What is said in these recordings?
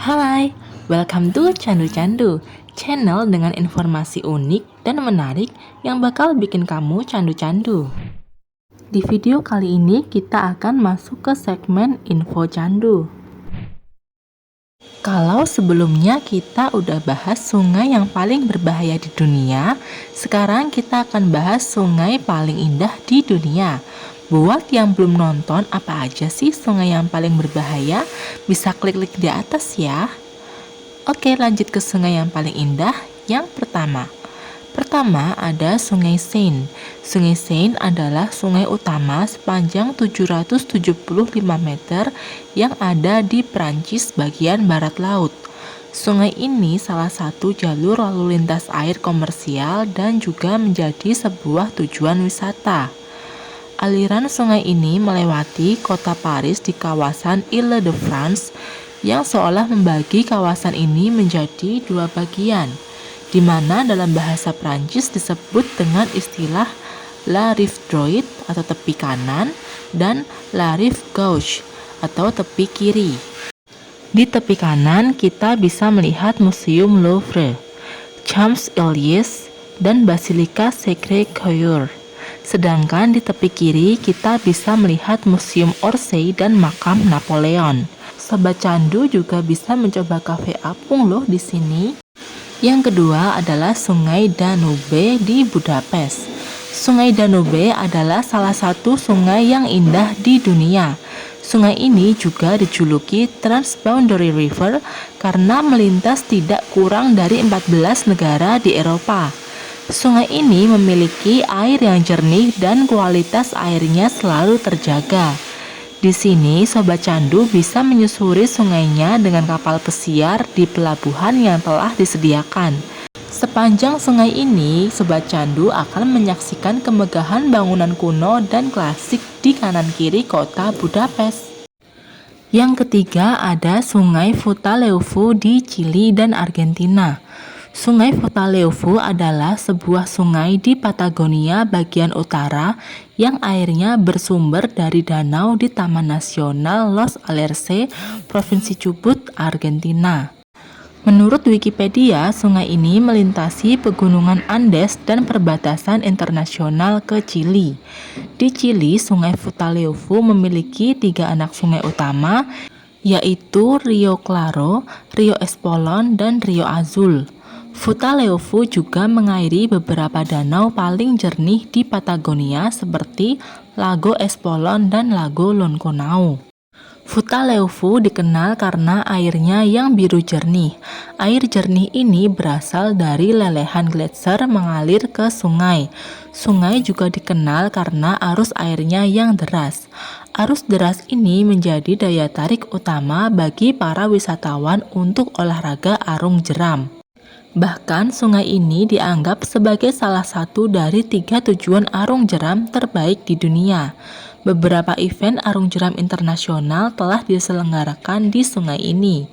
Hai, welcome to Candu Candu, channel dengan informasi unik dan menarik yang bakal bikin kamu candu-candu. Di video kali ini kita akan masuk ke segmen info candu. Kalau sebelumnya kita udah bahas sungai yang paling berbahaya di dunia, sekarang kita akan bahas sungai paling indah di dunia. Buat yang belum nonton apa aja sih sungai yang paling berbahaya, bisa klik-klik di atas ya. Oke, lanjut ke sungai yang paling indah. Yang pertama ada Sungai Seine. Sungai Seine adalah sungai utama sepanjang 775 meter yang ada di Prancis bagian barat laut. Sungai ini salah satu jalur lalu lintas air komersial dan juga menjadi sebuah tujuan wisata. Aliran sungai ini melewati kota Paris di kawasan Ile-de-France yang seolah membagi kawasan ini menjadi dua bagian, di mana dalam bahasa Prancis disebut dengan istilah La Rive Droite atau tepi kanan dan La Rive Gauche atau tepi kiri. Di tepi kanan kita bisa melihat Museum Louvre, Champs-Élysées, dan Basilika Sacré-Cœur. Sedangkan di tepi kiri kita bisa melihat Museum Orsay dan makam Napoleon. Sobat Candu juga bisa mencoba kafe apung loh di sini. Yang kedua adalah Sungai Danube di Budapest. Sungai Danube adalah salah satu sungai yang indah di dunia. Sungai ini juga dijuluki Transboundary River karena melintas tidak kurang dari 14 negara di Eropa. Sungai ini memiliki air yang jernih dan kualitas airnya selalu terjaga. Di sini, Sobat Candu bisa menyusuri sungainya dengan kapal pesiar di pelabuhan yang telah disediakan. Sepanjang sungai ini, Sobat Candu akan menyaksikan kemegahan bangunan kuno dan klasik di kanan kiri kota Budapest. Yang ketiga ada Sungai Futaleufú di Chili dan Argentina. Sungai Futaleufú adalah sebuah sungai di Patagonia bagian utara yang airnya bersumber dari danau di Taman Nasional Los Alerce, Provinsi Chubut, Argentina. Menurut Wikipedia, sungai ini melintasi pegunungan Andes dan perbatasan internasional ke Chili. Di Chili, Sungai Futaleufú memiliki 3 anak sungai utama, yaitu Rio Claro, Rio Espolón, dan Rio Azul. Futaleufú juga mengairi beberapa danau paling jernih di Patagonia seperti Lago Espolón dan Lago Lonconau. Futaleufú dikenal karena airnya yang biru jernih. Air jernih ini berasal dari lelehan gletser mengalir ke sungai. Sungai juga dikenal karena arus airnya yang deras. Arus deras ini menjadi daya tarik utama bagi para wisatawan untuk olahraga arung jeram. Bahkan sungai ini dianggap sebagai salah satu dari 3 tujuan arung jeram terbaik di dunia. Beberapa event arung jeram internasional telah diselenggarakan di sungai ini.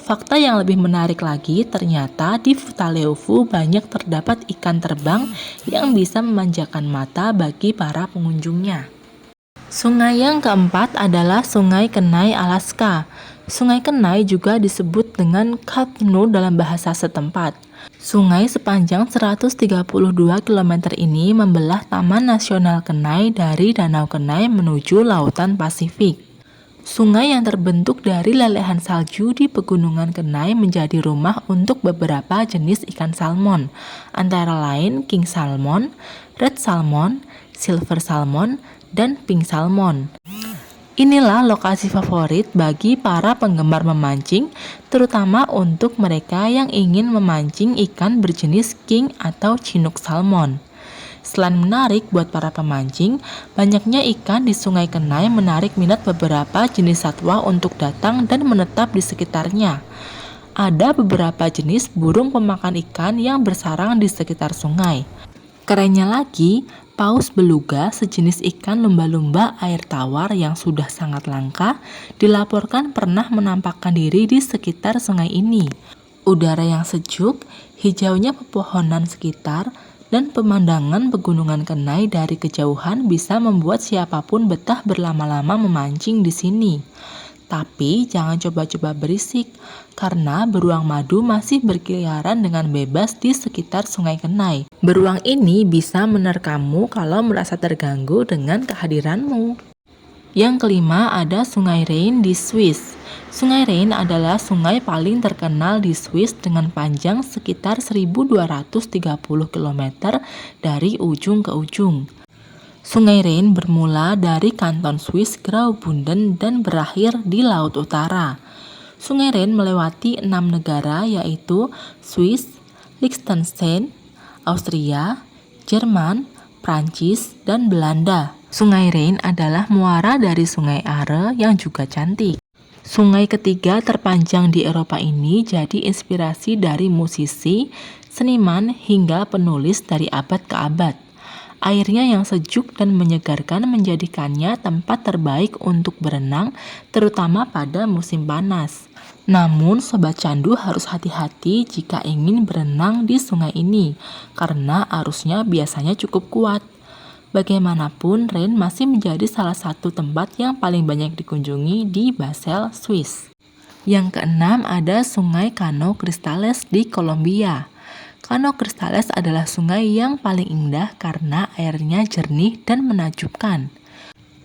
Fakta yang lebih menarik lagi, ternyata di Futaleufú banyak terdapat ikan terbang yang bisa memanjakan mata bagi para pengunjungnya. Sungai yang keempat adalah Sungai Kenai, Alaska. Sungai Kenai juga disebut dengan Kathnu dalam bahasa setempat. Sungai sepanjang 132 km ini membelah Taman Nasional Kenai dari Danau Kenai menuju Lautan Pasifik. Sungai yang terbentuk dari lelehan salju di pegunungan Kenai menjadi rumah untuk beberapa jenis ikan salmon, antara lain king salmon, red salmon, silver salmon, dan pink salmon. Inilah lokasi favorit bagi para penggemar memancing, terutama untuk mereka yang ingin memancing ikan berjenis king atau chinook salmon. Selain menarik buat para pemancing, banyaknya ikan di Sungai Kenai menarik minat beberapa jenis satwa untuk datang dan menetap di sekitarnya. Ada beberapa jenis burung pemakan ikan yang bersarang di sekitar sungai. Kerennya lagi, paus beluga, sejenis ikan lumba-lumba air tawar yang sudah sangat langka, dilaporkan pernah menampakkan diri di sekitar sungai ini. Udara yang sejuk, hijaunya pepohonan sekitar, dan pemandangan pegunungan Kenai dari kejauhan bisa membuat siapapun betah berlama-lama memancing di sini. Tapi jangan coba-coba berisik, karena beruang madu masih berkeliaran dengan bebas di sekitar Sungai Kenai. Beruang ini bisa menerkammu kalau merasa terganggu dengan kehadiranmu. Yang kelima ada Sungai Rhein di Swiss. Sungai Rhein adalah sungai paling terkenal di Swiss dengan panjang sekitar 1230 km dari ujung ke ujung. Sungai Rhein bermula dari kanton Swiss Graubünden dan berakhir di Laut Utara. Sungai Rhein melewati 6 negara yaitu Swiss, Liechtenstein, Austria, Jerman, Prancis, dan Belanda. Sungai Rhein adalah muara dari Sungai Are yang juga cantik. Sungai ketiga terpanjang di Eropa ini jadi inspirasi dari musisi, seniman, hingga penulis dari abad ke abad. Airnya yang sejuk dan menyegarkan menjadikannya tempat terbaik untuk berenang, terutama pada musim panas. Namun, Sobat Candu harus hati-hati jika ingin berenang di sungai ini, karena arusnya biasanya cukup kuat. Bagaimanapun, Rhein masih menjadi salah satu tempat yang paling banyak dikunjungi di Basel, Swiss. Yang keenam ada Sungai Cano Cristales di Kolombia. Cano Cristales adalah sungai yang paling indah karena airnya jernih dan menakjubkan.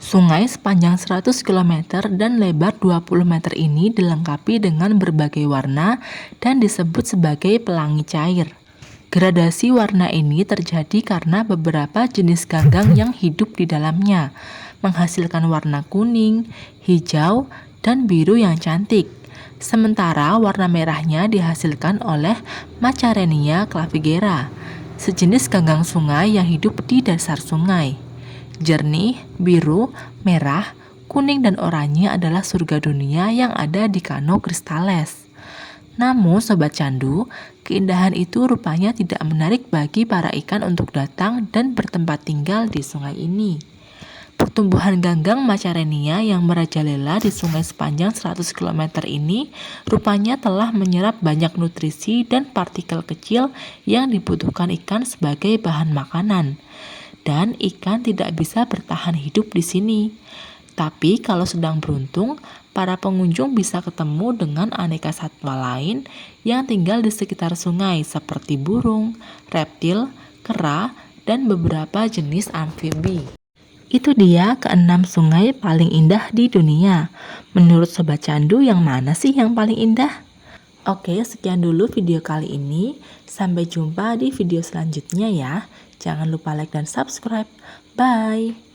Sungai sepanjang 100 km dan lebar 20 meter ini dilengkapi dengan berbagai warna dan disebut sebagai pelangi cair. Gradasi warna ini terjadi karena beberapa jenis ganggang yang hidup di dalamnya, menghasilkan warna kuning, hijau, dan biru yang cantik. Sementara warna merahnya dihasilkan oleh Macarenia clavigera, sejenis ganggang sungai yang hidup di dasar sungai. Jernih, biru, merah, kuning, dan oranye adalah surga dunia yang ada di Cano Cristales. Namun Sobat Candu, keindahan itu rupanya tidak menarik bagi para ikan untuk datang dan bertempat tinggal di sungai ini. Pertumbuhan ganggang Macarenia yang merajalela di sungai sepanjang 100 km ini rupanya telah menyerap banyak nutrisi dan partikel kecil yang dibutuhkan ikan sebagai bahan makanan. Dan ikan tidak bisa bertahan hidup di sini. Tapi kalau sedang beruntung, para pengunjung bisa ketemu dengan aneka satwa lain yang tinggal di sekitar sungai seperti burung, reptil, kera, dan beberapa jenis amfibi. Itu dia keenam sungai paling indah di dunia. Menurut Sobat Candu, yang mana sih yang paling indah? Oke, sekian dulu video kali ini. Sampai jumpa di video selanjutnya ya. Jangan lupa like dan subscribe. Bye!